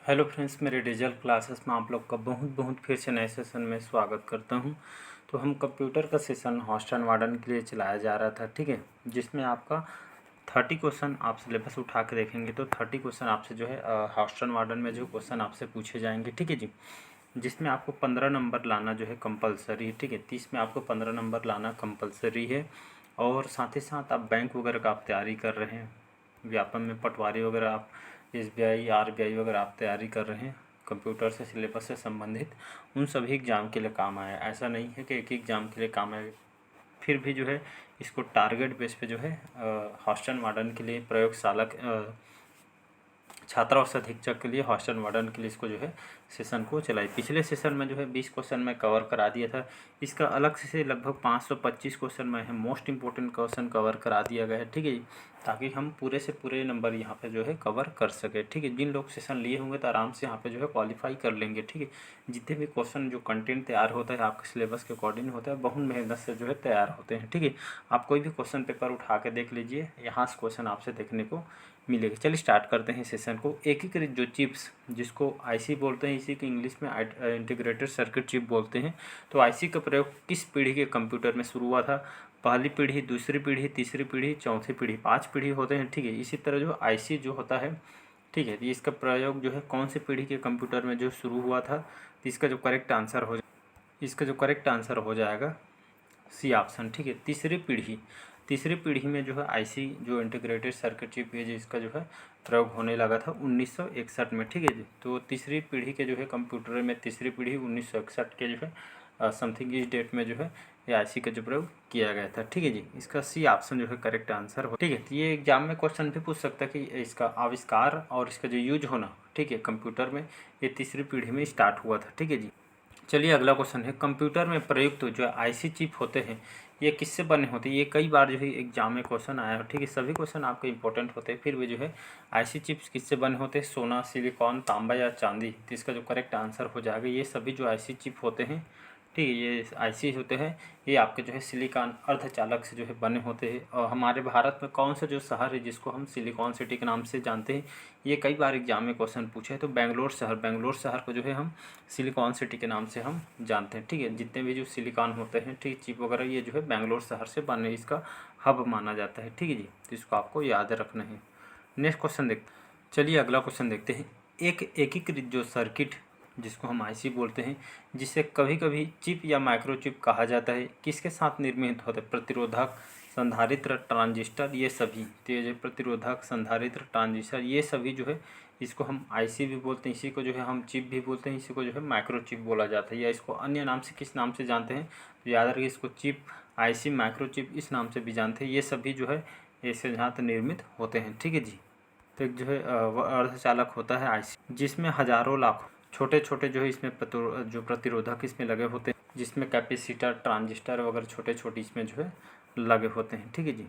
Hello friends, मेरे digital classes में आप लोग का बहुत बहुत फिर से नए सेशन में स्वागत करता हूं। तो हम कंप्यूटर का सेशन हॉस्टल वार्डन के लिए चलाया जा रहा था, ठीक है, जिसमें आपका 30 क्वेश्चन आप सिलेबस उठा के देखेंगे तो 30 क्वेश्चन आपसे जो है हॉस्टल वार्डन में जो क्वेश्चन आपसे पूछे जाएंगे, ठीक है जी। जिसमें आपको 15 नंबर लाना जो है कंपलसरी है, ठीक है। 30 में आपको 15 नंबर लाना कंपलसरी है। और साथ ही साथ आप बैंक वगैरह का आप तैयारी कर रहे हैं, व्यापम में पटवारी वगैरह आप SBI RBI वगैरह आप तैयारी कर रहे हैं कंप्यूटर से सिलेबस से संबंधित, उन सभी एग्ज़ाम के लिए काम आया। ऐसा नहीं है कि एक ही एग्ज़ाम के लिए काम आए, फिर भी जो है इसको टारगेट बेस पे जो है हॉस्टल वार्डन के लिए प्रयोगशाला छात्रावास अधीक्षक के लिए हॉस्टल वार्डन के लिए इसको जो है सेशन को चलाई। पिछले सेशन में जो है 20 क्वेश्चन मैं कवर करा दिया था। इसका अलग से लगभग 525 क्वेश्चन में है मोस्ट इंपॉर्टेंट क्वेश्चन कवर करा दिया गया है, ठीक है जी, ताकि हम पूरे से पूरे नंबर यहाँ पे जो है कवर कर सके, ठीक है। जिन लोग सेशन लिए होंगे तो आराम से यहाँ पे जो है क्वालिफाई कर लेंगे, ठीक है। जितने भी क्वेश्चन जो कंटेंट तैयार होता है आपके सिलेबस के अकॉर्डिंग होता है, बहुत मेहनत से जो है तैयार होते हैं, ठीक है। आप कोई भी क्वेश्चन पेपर उठा के देख लीजिए, यहाँ से क्वेश्चन आपसे देखने को मिलेगा। चलिए स्टार्ट करते हैं सेशन को। एकीकृत जो चिप्स जिसको आईसी बोलते हैं, इसी को इंग्लिश में इंटीग्रेटेड सर्किट चिप बोलते हैं। तो आईसी का प्रयोग किस पीढ़ी के कंप्यूटर में शुरू हुआ था? पहली पीढ़ी, दूसरी पीढ़ी, तीसरी पीढ़ी, चौथी पीढ़ी, 5 पीढ़ी होते हैं, ठीक है। इसी तरह जो आईसी जो होता है, ठीक है, इसका प्रयोग जो है कौन सी पीढ़ी के कंप्यूटर में जो शुरू हुआ था? तो इसका जो करेक्ट आंसर हो जाएगा सी ऑप्शन, ठीक है। तीसरी पीढ़ी में जो है आईसी जो इंटीग्रेटेड सर्किट चिप है जिसका जो है प्रयोग होने लगा था 1961 में, ठीक है जी। तो तीसरी पीढ़ी के जो है कंप्यूटर में तीसरी पीढ़ी 1961 के जो है समथिंग इस डेट में जो है ये आईसी का जो प्रयोग किया गया था, ठीक है जी। इसका सी ऑप्शन जो है करेक्ट आंसर हो, ठीक है। तो ये एग्जाम में क्वेश्चन भी पूछ सकता है कि इसका आविष्कार और इसका जो यूज होना, ठीक है, कंप्यूटर में ये तीसरी पीढ़ी में स्टार्ट हुआ था, ठीक है जी। चलिए अगला क्वेश्चन है, कंप्यूटर में प्रयुक्त जो आईसी चिप होते हैं ये किससे बने होते हैं? ये कई बार जो है एग्जाम में क्वेश्चन आया है, ठीक है। सभी क्वेश्चन आपके इंपॉर्टेंट होते हैं, फिर भी जो है आईसी चिप्स किससे बने होते हैं? सोना, सिलिकॉन, तांबा या चांदी? तो इसका जो करेक्ट आंसर हो जाएगा ये सभी जो आईसी चिप होते हैं, ठीक है, ये आईसी होते हैं, ये आपके जो है सिलिकॉन अर्धचालक से जो है बने होते हैं। और हमारे भारत में कौन सा जो शहर है जिसको हम सिलिकॉन सिटी के नाम से जानते हैं? ये कई बार एग्जाम में क्वेश्चन पूछे हैं। तो बेंगलोर शहर को जो है हम सिलिकॉन सिटी के नाम से हम जानते हैं, ठीक है। जितने भी जो सिलिकॉन होते हैं, ठीक, चिप वगैरह, ये जो है बेंगलोर शहर से बने, इसका हब माना जाता है, ठीक है जी। तो इसको आपको याद रखना है। नेक्स्ट क्वेश्चन चलिए अगला क्वेश्चन देखते हैं। एक एकीकृत जो सर्किट जिसको हम आईसी बोलते हैं, जिसे कभी कभी चिप या माइक्रोचिप कहा जाता है, किसके साथ निर्मित होता है? प्रतिरोधक, संधारित्र, ट्रांजिस्टर, ये सभी। तो ये जो प्रतिरोधक, संधारित्र, ट्रांजिस्टर, ये सभी जो है इसको हम आईसी भी बोलते हैं, इसी को जो है हम चिप भी बोलते हैं, इसी को जो है माइक्रोचिप बोला जाता है, या इसको अन्य नाम से किस नाम से जानते हैं? तो याद रखिए, इसको चिप, आईसी, माइक्रोचिप इस नाम से भी जानते हैं। ये सभी जो है ऐसे जहाँ तक निर्मित होते हैं, ठीक है जी। तो एक जो है वह अर्धचालक होता है आईसी, जिसमें हजारों लाखों छोटे छोटे जो है इसमें जो प्रतिरोधक इसमें लगे होते हैं, जिसमें कैपेसिटर, ट्रांजिस्टर वगैरह छोटे छोटे इसमें जो है लगे होते हैं, ठीक है जी।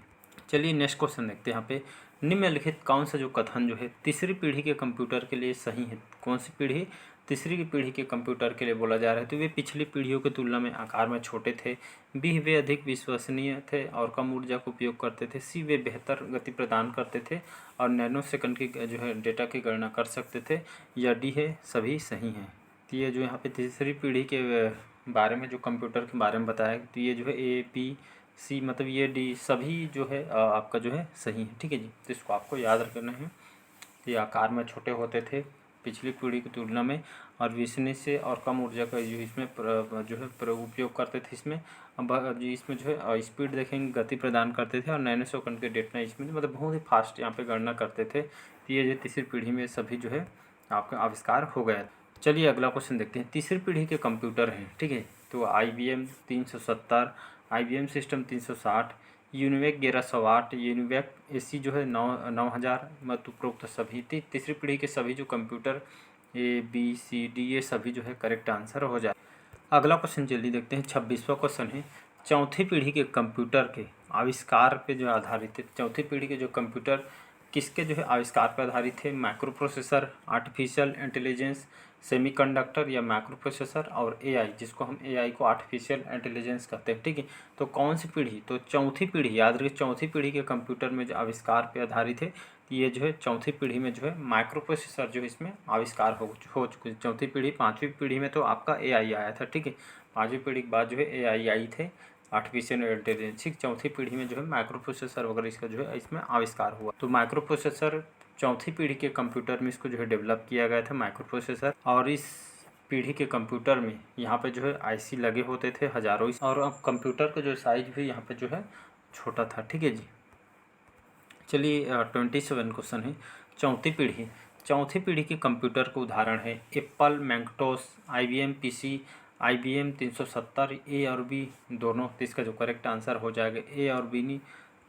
चलिए नेक्स्ट क्वेश्चन देखते हैं। यहाँ पे निम्नलिखित कौन सा जो कथन जो है तीसरी पीढ़ी के कंप्यूटर के लिए सही है? कौन सी पीढ़ी तीसरी की पीढ़ी के कंप्यूटर के लिए बोला जा रहा है? तो वे पिछली पीढ़ियों की तुलना में आकार में छोटे थे। बी, वे अधिक विश्वसनीय थे और कम ऊर्जा का उपयोग करते थे। सी, वे बेहतर गति प्रदान करते थे और नैनो सेकंड की जो है डेटा की गणना कर सकते थे। या डी है सभी सही हैं। तो ये जो यहाँ पे तीसरी पीढ़ी के बारे में जो कंप्यूटर के बारे में बताया, तो ये जो है ए, बी, सी, मतलब ये डी सभी जो है आपका जो है सही है, ठीक है जी। तो इसको आपको याद रखना है। ये आकार में छोटे होते थे पिछली पीढ़ी की तुलना में, और विश्वसनीय से और कम ऊर्जा का जो इसमें जो है उपयोग करते थे। इसमें अब जो इसमें जो है स्पीड देखेंगे, गति प्रदान करते थे और नैनो सेकंड के डेटा इसमें मतलब बहुत ही फास्ट यहाँ पे गणना करते थे। तो ये जो तीसरी पीढ़ी में सभी जो है आपका आविष्कार हो गया। चलिए अगला क्वेश्चन देखते हैं। तीसरी पीढ़ी के कंप्यूटर हैं, ठीक है। तो IBM 370, IBM system 360, UNIVAC 1108, UNIVAC AC जो है 9000, मतलब उपरोक्त सभी तीसरी पीढ़ी के सभी जो कंप्यूटर ABCD ये सभी जो है करेक्ट आंसर हो जाए। अगला क्वेश्चन जल्दी देखते हैं। 26वां क्वेश्चन है, चौथी पीढ़ी के कंप्यूटर के आविष्कार पे जो आधारित है। चौथी पीढ़ी के जो कंप्यूटर किसके जो है आविष्कार पर आधारित है? Micro processor, artificial intelligence, semiconductor या माइक्रो प्रोसेसर और एआई, जिसको हम एआई को आर्टिफिशियल इंटेलिजेंस कहते हैं। ठीक है, तो कौन सी पीढ़ी? तो चौथी पीढ़ी, याद रखिए चौथी पीढ़ी के कंप्यूटर में जो आविष्कार पे आधारित है, ये जो है चौथी पीढ़ी में जो है माइक्रो प्रोसेसर जो है इसमें आविष्कार हो चुके। चौथी पीढ़ी, पाँचवीं पीढ़ी में तो आपका एआई आया था। ठीक है, पाँचवीं पीढ़ी के बाद जो है एआई आई थे, आर्टिफिशियल इंटेलिजेंस। ठीक, चौथी पीढ़ी में जो है माइक्रो प्रोसेसर वगैरह इसका जो है इसमें आविष्कार हुआ। तो माइक्रो प्रोसेसर चौथी पीढ़ी के कंप्यूटर में इसको जो है डेवलप किया गया था माइक्रो प्रोसेसर। और इस पीढ़ी के कंप्यूटर में यहाँ पे जो है आईसी लगे होते थे हज़ारों, और अब कंप्यूटर का जो साइज भी यहाँ पे जो है छोटा था। ठीक है जी, चलिए 27 क्वेश्चन है। चौथी पीढ़ी के कंप्यूटर का उदाहरण है Apple Macintosh, IBM PC, IBM 370, ए और बी दोनों। तो इसका जो करेक्ट आंसर हो जाएगा ए और बी नहीं,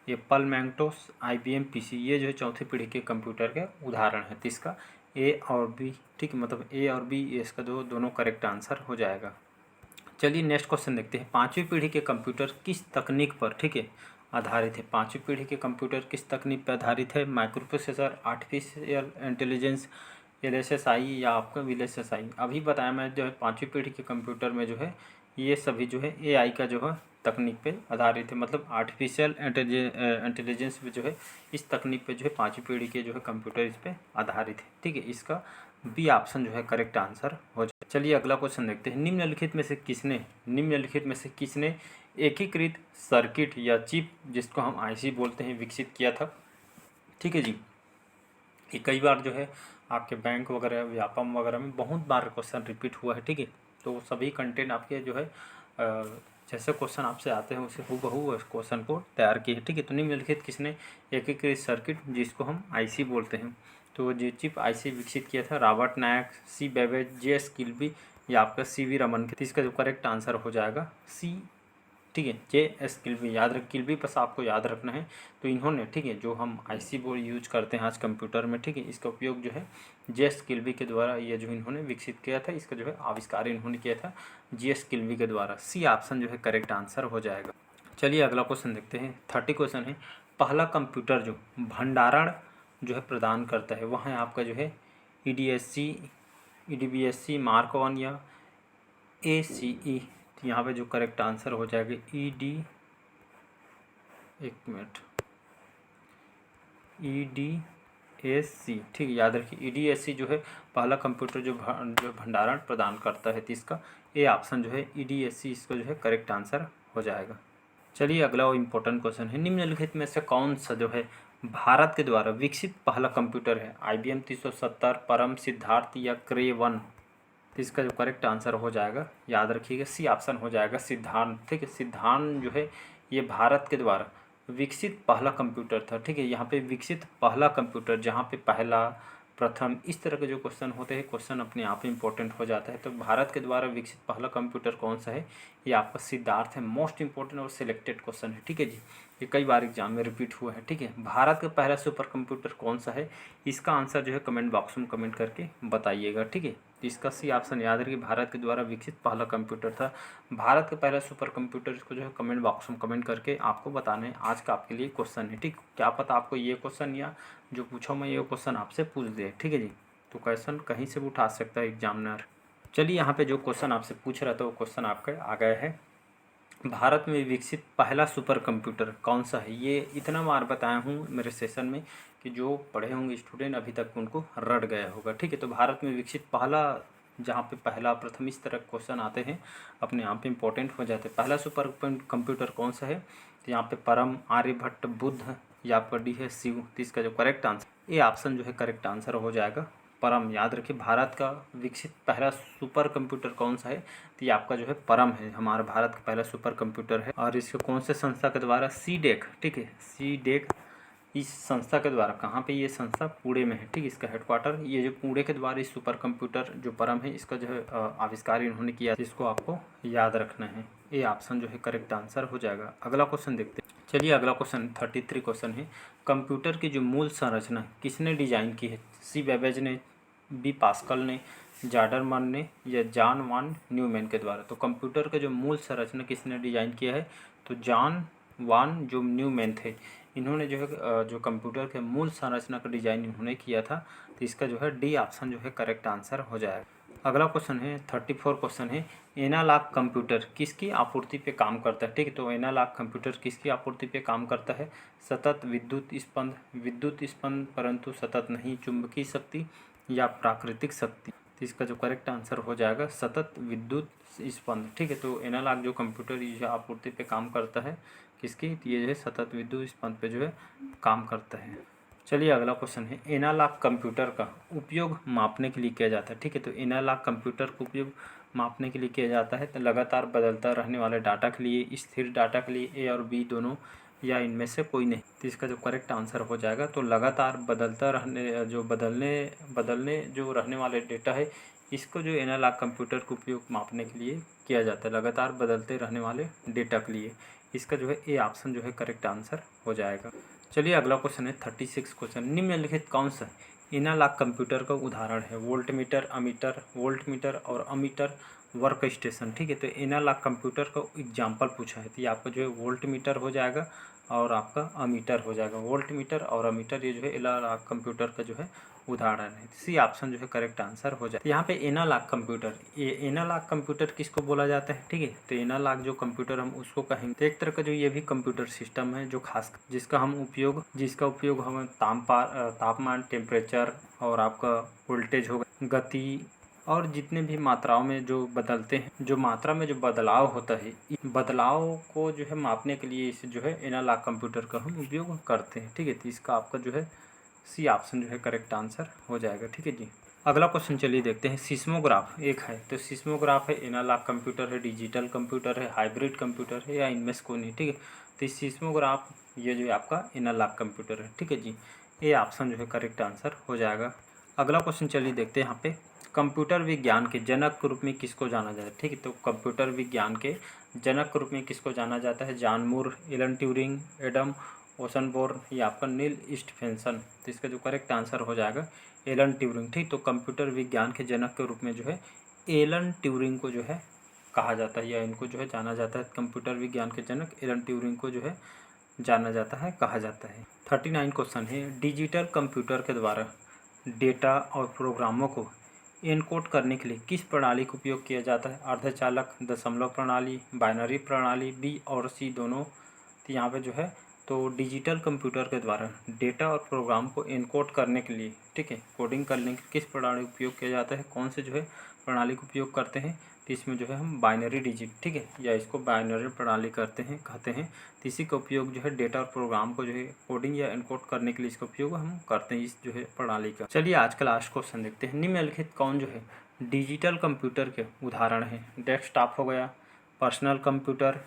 एप्पल मैकिन्टोश, IBM PC, ये जो है चौथी पीढ़ी के कंप्यूटर के उदाहरण है। तो इसका ए और बी, ठीक है, मतलब ए और बी इसका जो दोनों करेक्ट आंसर हो जाएगा। चलिए नेक्स्ट क्वेश्चन देखते हैं। पाँचवीं पीढ़ी के कंप्यूटर किस तकनीक पर, ठीक है, आधारित है? पाँचवीं पीढ़ी के कंप्यूटर किस तकनीक पर आधारित है? Micro processor, artificial intelligence, LSSI या आपका VLSSI। अभी बताया मैं जो है पाँचवीं पीढ़ी के कंप्यूटर में जो है ये सभी जो है AI का जो है तकनीक पे आधारित है, मतलब आर्टिफिशियल इंटेलिजेंस पे जो है इस तकनीक पे जो है पाँचवीं पीढ़ी के जो है कंप्यूटर इस पे आधारित है। ठीक है, इसका बी ऑप्शन जो है करेक्ट आंसर हो जाए। चलिए अगला क्वेश्चन देखते हैं। निम्नलिखित में से किसने एकीकृत सर्किट या चिप, जिसको हम IC बोलते हैं, विकसित किया था? ठीक है जी, ये कई बार जो है आपके बैंक वगैरह, व्यापम वगैरह में बहुत बार क्वेश्चन रिपीट हुआ है। ठीक है, तो सभी कंटेंट आपके जो है जैसे क्वेश्चन आपसे आते हैं उसे हूबहू उस क्वेश्चन को तैयार किए। ठीक है, तो निम्नलिखित किसने एकीकृत सर्किट, जिसको हम IC बोलते हैं, तो जो चिप IC विकसित किया था? रॉबर्ट नायक, C बेबेज, JS किल्बी या आपका CV रमन के। इसका जो करेक्ट आंसर हो जाएगा C। ठीक है, JS किल्बी, याद रख, किल्बी बस आपको याद रखना है। तो इन्होंने, ठीक है, जो हम IC बोर्ड यूज करते हैं आज कंप्यूटर में, ठीक है, इसका उपयोग जो है JS किल्बी के द्वारा ये जो इन्होंने विकसित किया था, इसका जो है आविष्कार इन्होंने किया था JS किल्बी के द्वारा। C ऑप्शन जो है करेक्ट आंसर हो जाएगा। चलिए अगला क्वेश्चन देखते हैं। 30 क्वेश्चन है। पहला कंप्यूटर जो भंडारण जो है प्रदान करता है वह है आपका जो है EDBSC मार्क 1 या ACE। यहाँ पे जो करेक्ट आंसर हो जाएगा EDSC। ठीक है, याद रखिए EDSC जो है पहला कंप्यूटर जो भंडारण प्रदान करता है, तो इसका ए ऑप्शन जो है EDSC इसको जो है करेक्ट आंसर हो जाएगा। चलिए अगला वो इम्पोर्टेंट क्वेश्चन है। निम्नलिखित में से कौन सा जो है भारत के द्वारा विकसित पहला कंप्यूटर है? IBM 370, परम, सिद्धार्थ या क्रे 1। तो इसका जो करेक्ट आंसर हो जाएगा, याद रखिएगा, C ऑप्शन हो जाएगा सिद्धांत। ठीक है, सिद्धांत जो है ये भारत के द्वारा विकसित पहला कंप्यूटर था। ठीक है, यहाँ पे विकसित पहला कंप्यूटर, जहाँ पे पहला, प्रथम, इस तरह के जो क्वेश्चन होते हैं, क्वेश्चन अपने आप इंपॉर्टेंट हो जाता है। तो भारत के द्वारा विकसित पहला कंप्यूटर कौन सा है? ये आपका सिद्धार्थ है। मोस्ट इंपॉर्टेंट और सिलेक्टेड क्वेश्चन है। ठीक है जी, ये कई बार एग्जाम में रिपीट हुआ है। ठीक है, भारत का पहला सुपर कंप्यूटर कौन सा है? इसका आंसर जो है कमेंट बॉक्स में कमेंट करके बताइएगा। ठीक है, तो इसका C ऑप्शन याद रखिए, भारत के द्वारा विकसित पहला कंप्यूटर था। भारत का पहला सुपर कंप्यूटर, इसको जो है कमेंट बॉक्स में कमेंट करके आपको बताना है। आज का आपके लिए क्वेश्चन है। ठीक, क्या पता आपको ये क्वेश्चन या जो पूछो मैं ये क्वेश्चन आपसे पूछ दे। ठीक है जी, तो क्वेश्चन कहीं से भी उठा सकता है एग्जामिनर। चलिए यहाँ पे जो क्वेश्चन आपसे पूछ रहा था वो क्वेश्चन आपका आ गया है। भारत में विकसित पहला सुपर कंप्यूटर कौन सा है? ये इतना बार बताया हूँ मेरे सेशन में कि जो पढ़े होंगे स्टूडेंट अभी तक उनको रट गया होगा। ठीक है, तो भारत में विकसित पहला, जहाँ पे पहला, प्रथम, इस तरह क्वेश्चन आते हैं अपने आप में इंपॉर्टेंट हो जाते हैं। पहला सुपर कंप्यूटर कौन सा है? तो यहाँ पे परम, आर्यभट्ट, बुद्ध या आपका डी है शिव। तो इसका जो करेक्ट आंसर, ये ऑप्शन जो है करेक्ट आंसर हो जाएगा परम। याद रखिए, भारत का विकसित पहला सुपर कंप्यूटर कौन सा है? तो ये आपका जो है परम है, हमारा भारत का पहला सुपर कंप्यूटर है। और इसको कौन से संस्था के द्वारा? CDEC। ठीक है, CDEC इस संस्था के द्वारा, कहाँ पे ये संस्था? पुणे में है। ठीक है, इसका हेडक्वार्टर ये जो पुणे के द्वारा इस सुपर कंप्यूटर जो परम है इसका जो है आविष्कार इन्होंने किया, इसको आपको याद रखना है। ये ऑप्शन जो है करेक्ट आंसर हो जाएगा। अगला क्वेश्चन देखते हैं। चलिए अगला क्वेश्चन 33 क्वेश्चन है। कंप्यूटर की जो मूल संरचना किसने डिजाइन की है? C बेबेज ने, B पास्कल ने, जार्डरमन ने या जॉन वान न्यूमैन के द्वारा। तो कंप्यूटर का जो मूल संरचना किसने डिजाइन किया है? तो जॉन वान जो न्यूमैन थे, इन्होंने जो है जो कंप्यूटर के मूल संरचना का डिजाइन इन्होंने किया था। तो इसका जो है डी ऑप्शन जो है करेक्ट आंसर हो जाएगा। अगला क्वेश्चन है 34 क्वेश्चन है, एनालॉग कंप्यूटर किसकी आपूर्ति पे काम करता है। ठीक है, तो एनालॉग कंप्यूटर किसकी आपूर्ति पे काम करता है। सतत विद्युत स्पंद परंतु सतत नहीं, चुंबकीय शक्ति या प्राकृतिक शक्ति। तो इसका जो करेक्ट आंसर हो जाएगा सतत विद्युत स्पंद। ठीक है, तो एनालॉग जो कंप्यूटर ये आपूर्ति पे काम करता है किसकी, तो ये जो है सतत विद्युत स्पंद पे जो है काम करता है। चलिए अगला क्वेश्चन है, एनालॉग कंप्यूटर का उपयोग मापने के लिए किया जाता है। ठीक है, तो एनालॉग कंप्यूटर का उपयोग मापने के लिए किया जाता है तो लगातार बदलता रहने वाले डाटा के लिए, स्थिर डाटा के लिए, ए और बी दोनों, या इनमें से कोई नहीं। तो इसका जो करेक्ट आंसर हो जाएगा तो लगातार बदलता रहने जो बदलने जो रहने वाले डेटा है, इसको जो एनालॉग कंप्यूटर का उपयोग मापने के लिए किया जाता है, लगातार बदलते रहने वाले डेटा के लिए। इसका जो है ए ऑप्शन जो है करेक्ट आंसर हो जाएगा। चलिए अगला क्वेश्चन है 36 क्वेश्चन, निम्नलिखित कौन सा एनालॉग कंप्यूटर का उदाहरण है। वोल्टमीटर और अमीटर वर्क स्टेशन। ठीक है, तो एनालॉग कंप्यूटर का एग्जाम्पल पूछा है तो ये आपका जो है वोल्टमीटर हो जाएगा और आपका अमीटर हो जाएगा। वोल्टमीटर और अमीटर ये जो है एनालॉग कंप्यूटर का जो है उदाहरण है। सी ऑप्शन जो है करेक्ट आंसर हो जाए। यहाँ पे एनालॉग कंप्यूटर, ये एनालॉग कंप्यूटर किसको बोला जाता है। ठीक है, तो एनालॉग जो कंप्यूटर हम उसको कहेंगे। तो एक तरह का जो ये भी कंप्यूटर सिस्टम है जो खास जिसका उपयोग हम तापमान, टेम्परेचर और आपका वोल्टेज होगा, गति और जितने भी मात्राओं में जो बदलते हैं, जो मात्रा में जो बदलाव होता है, बदलाव को जो है मापने के लिए इसे जो है एनालॉग कंप्यूटर का हम उपयोग करते हैं। ठीक है, तो इसका आपका जो है सी ऑप्शन जो है करेक्ट आंसर हो जाएगा। ठीक है जी। अगला क्वेश्चन चलिए देखते हैं, सिस्मोग्राफ एक है तो सिस्मोग्राफ है, एनालॉग कंप्यूटर है, डिजिटल कंप्यूटर है, हाइब्रिड कंप्यूटर है, या इनमें से कोई नहीं। ठीक है, तो सिस्मोग्राफ ये जो है आपका एनालॉग कंप्यूटर है। ठीक है जी, ये ऑप्शन जो है करेक्ट आंसर हो जाएगा। अगला क्वेश्चन चलिए देखते हैं, यहाँ पे कंप्यूटर विज्ञान के जनक के रूप में किसको जाना जाता है। ठीक है, तो कंप्यूटर विज्ञान के जनक के रूप में किसको जाना जाता है। जॉन मूर, एलन ट्यूरिंग, एडम ओसनबोर्न, या आपका नील स्टीफेंसन। तो इसका जो करेक्ट आंसर हो जाएगा एलन ट्यूरिंग। ठीक, तो कंप्यूटर विज्ञान के जनक के रूप में जो है एलन ट्यूरिंग को जो है कहा जाता है, या इनको जो है जाना जाता है। कंप्यूटर विज्ञान के जनक एलन ट्यूरिंग को जो है जाना जाता है, कहा जाता है। 39 क्वेश्चन है, डिजिटल कंप्यूटर के द्वारा डेटा और प्रोग्रामों को एनकोड करने के लिए किस प्रणाली का उपयोग किया जाता है। अर्धचालक, दशमलव प्रणाली, बाइनरी प्रणाली, बी और सी दोनों। तो यहाँ पे जो है तो डिजिटल कंप्यूटर के द्वारा डेटा और प्रोग्राम को एनकोड करने के लिए, ठीक है, कोडिंग करने के किस प्रणाली का उपयोग किया जाता है, कौन से जो है प्रणाली का उपयोग करते हैं। तो इसमें जो है हम बाइनरी डिजिट, ठीक है, या इसको बाइनरी प्रणाली कहते हैं। तो इसी का उपयोग जो है डेटा और प्रोग्राम को जो है कोडिंग या एनकोड करने के लिए इसका उपयोग हम करते हैं, इस जो है प्रणाली का। चलिए आज का लास्ट क्वेश्चन देखते हैं, निम्नलिखित कौन जो है डिजिटल कंप्यूटर के उदाहरण है। डेस्कटॉप हो गया, पर्सनल कंप्यूटर,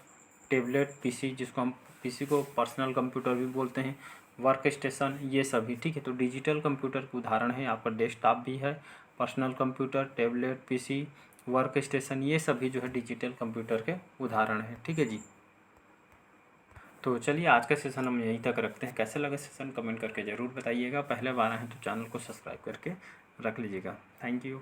टेबलेट, पीसी, जिसको हम पीसी को पर्सनल कंप्यूटर भी बोलते हैं, वर्क स्टेशन, ये सभी। ठीक है, तो डिजिटल कंप्यूटर के उदाहरण है आपका डेस्कटॉप भी है, personal computer, tablet, PC, work station, ये सभी जो है डिजिटल कंप्यूटर के उदाहरण है। ठीक है जी। तो चलिए आज का सेशन हम यहीं तक रखते हैं। कैसे लगा सेशन कमेंट करके ज़रूर बताइएगा। पहले बार आए हैं तो चैनल को सब्सक्राइब करके रख लीजिएगा। Thank you.